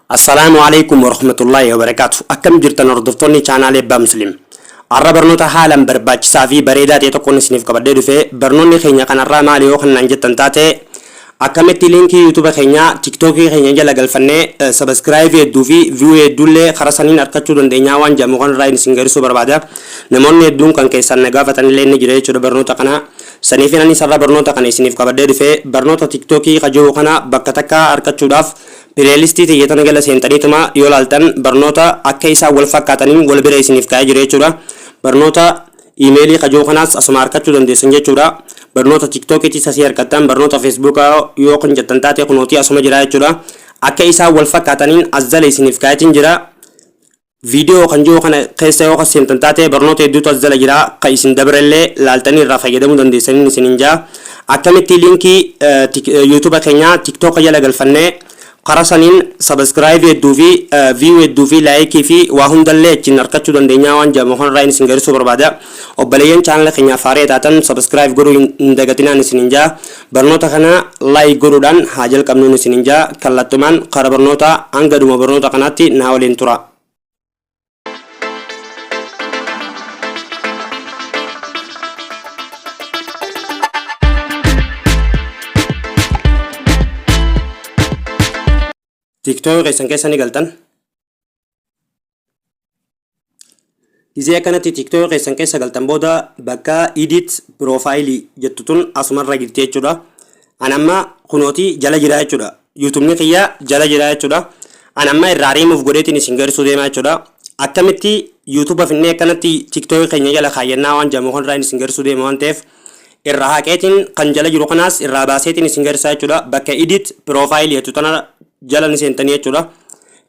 Assalamualaikum warahmatullahi wabarakatuh. Akkam jirtan hordoftoonni chaanaalee Abbaa Musliim. Arra barnoota haalaan barbaachisaa fi bareedaa ta'e tokkoon isiniif qabadhee dhufe barnoonni keenya kanarraa maali yoo kannaan jettan taate akkamitti liinkii YouTube keenya TikTokii keenya jala galfannee subscribe hedduu fi view hedduullee karaa saniin argachuu dandeenya waan jedhamu kanarraa isin gargaaruu barbaada. Namoonni hedduun kan keessan na gaafatanillee ni jira jechuudha barnoota kana. Saniifin ani sarara barnoota kana isiniif qabadhee dhufe barnoota TikTokii qajeeluu kana bakka takka argachuudhaaf Playlist tiyyaatan gala seentaniituma yoo laaltan barnoota akka isaa wal fakkaataniin wal bira isiniif kaa'ee jira jechuudha. Barnoota emailii qajeeluu kanaas asuma argachuu dandeessan jechuudha. Barnoota TikTokiitis asii argattan barnoota Facebook yoo kan jettan taate kunooti asuma jira jechuudha. Akka isaa wal fakkaataniin as jala isiniif kaa'ee jira. Video kan jiru kana keessa yoo seentan taate barnoota hedduutu as jala jira. Kan isin dabarellee laaltanii irraa fayyadamuu dandeessaniin isiniin jira. Akkamitti liinkii YouTube keenya TikTok jala galfannee karaa saniin subscribe hedduu fi view hedduu fi like fi waa hundallee achiin argachuu dandeenya waan jedhamu kanarraa isin gargaaruu barbaada. Obboleeyyan chaanala keenyaa faaree taatan subscribe godhuu hin dagatinaan isiniin jaa. Barnoota kana like godhuudhaan haa jalqabnuun isiniin jaa. Kallattumaan karaa barnoota hanga dhuma barnoota kanaatti naa waliin tura. TikTok keessan keessa ni galtan. Izee kanatti TikTok keessan keessa galtan booda bakka edit profile jettutun asumarra jirti jechuudha. Anamma kunooti jala jira jechuudha. YouTube ni kiyya jala jira jechuudha. Anamma irraa remove godheetiin isin gargaaruu deemaa jechuudha. Akkamitti YouTube finne kanatti TikTok keenya jala kaayyannaa waan jedhamu kanarraa isin gargaaruu deema waan ta'eef irraa haqeetiin kan jala jiru kanaas irraa baaseetiin isin gargaarsaa jechuudha. Bakka edit profile jettutana jalan seentanii jechuudha.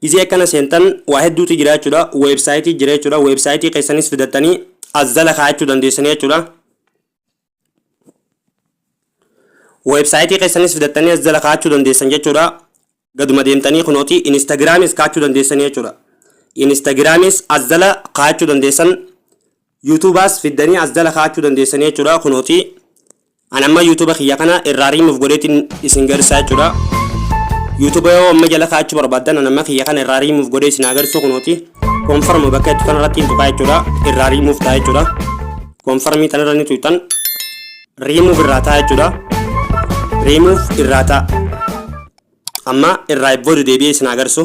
Izee kana seentan waa hedduutu jira jechuudha. Website jira jechuudha. Website keessanis fidattanii as jala kaa'achuu dandeessanii jechuudha. Website keessanis fidattanii as jala kaa'achuu dandeessan jechuudha. Gaduma deemtanii kunooti Instagramis kaa'achuu dandeessanii jechuudha. Instagramis as jala kaa'achuu dandeessan. YouTubeas fiddanii as jala kaa'achuu dandeessanii jechuudha. Kunooti anamma YouTube kiyya kana irraa remove godheetiin isin gargaarsaa jechuudha. YouTube yoo amma jala kaa'achuu barbaadan anamma kiyya kana irraa remove godhee isin agarsiisu kunooti confirm bakka itti kanarratti tuqaa jechuudha. Irraa remove ta'a jechuudha. Confirm tanarra ni tuqtan remove irraa ta'a jechuudha. Remove irraa ta'a. Amma irraa booda deebi'ee isin agarsiisu.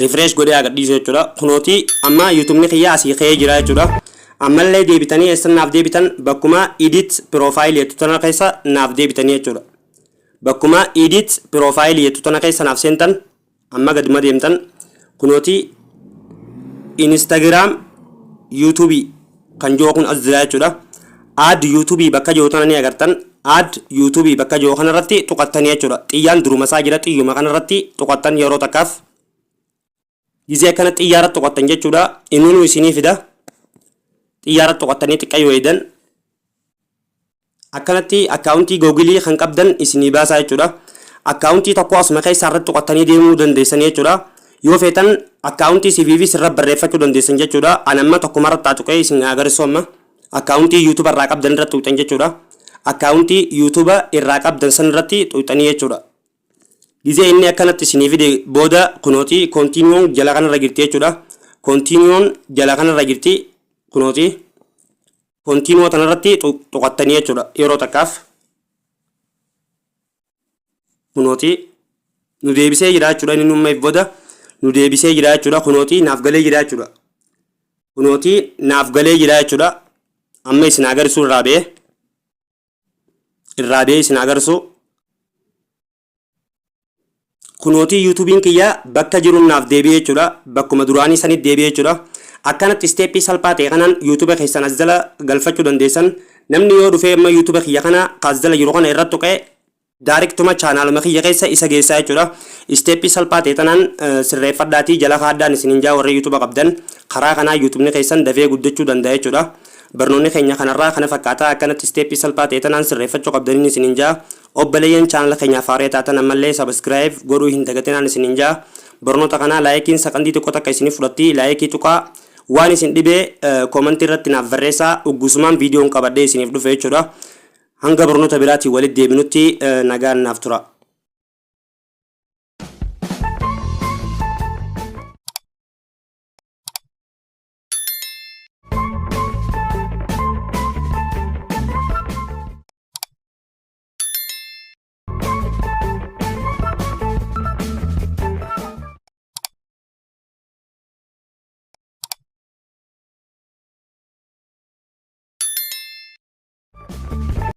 Refresh godhee agadhiisu jechuudha. Kunooti amma YouTube ni kiyya asii ka'ee jira jechuudha. Ammallee deebitanii eessan naaf deebitan bakkuma edit profile jettu tana keessa naaf deebitanii jechuudha. Bakkuma edit profile jettu tana keessa naaf seentan amma gaduma deemtan kunooti Instagram YouTube kan jiru kun as jira jechuudha. Add YouTube bakka jiru tana ni agartan. Add YouTube bakka jiru kanarratti tuqattanii jechuudha. Xiyyaan duruma isaa jira xiyyuma kanarratti tuqattan yeroo takkaaf. Izee kana xiyyaara tuqattan jechuudha. Inni isinii fida. Xiyyaara tuqattanii xiqqaa waydan. Akkanatti akkaawuntii Google kan qabdan isinii baasaa jechuudha. Akkaawuntii tokko asuma keessa irratti tuqattanii deemuu dandeessanii jechuudha. Yoo feetan akkaawuntii CVV sirra barreeffachuu dandeessan jechuudha. Anamma tokkuma irratti tuqee isin agarsiisu amma akkaawuntii YouTube irraa qabdan irratti tuqtan jechuudha. Akkaawuntii YouTube irraa qabdan san irratti tuqtanii jechuudha. Gizee inni akkanatti isinii fide booda kunooti continue jala kanarra jirti jechuudha. Continue jala kanarra jirti kunooti continue tanarratti tuqattanii jechuudha. Yeroo takkaaf kunooti nu deebisee jira jechuudha. Inni numma booda nu deebisee jira jechuudha. Kunooti naaf galee jira jechuudha. Kunooti naaf galee jira jechuudha. Amma isin agarsiisu irraa ba'ee isin agarsiisu kunooti YouTubein kiyya bakka jiru naaf deebi'ee jechuudha. Bakkuma duraanii sanitti deebi'ee jechuudha. Akkanatti steepii salphaa ta'e kanaan YouTube keessan as jala galfachuu dandeessan. Namni yoo dhufee amma YouTube kiyya kana kaas jala jiru kana irratti tuqee directuma channel kiyya keessa isa geessaa jechuudha. Steepii salphaa ta'e tanaan sirreeffadhaatii jala kaadaan isiniin jaa warri YouTube qabdan karaa kanaa YouTube keessan dafee guddachuu danda'a jechuudha. Barnoonni keenya kanarraa kana fakkaataa akkanatti steepii salphaa ta'e tanaan sirreeffachuu qabdaniin isiniin jaa. Obboleeyyan channel keenyaa faaree taatan ammallee subscribe godhuu hin dagatinaan isiniin jaa. Barnoota kana laayikiin saqandii tokko takka isiniif fudhatti laayikii tuqaa waan isin dhibee koomentii irratti naaf barreessaa uggusumaan viidiyoon qabadhee isiniif dhufe jechuudha. Hanga barnoota biraatii walitti deebinutti nagaan naaf tura.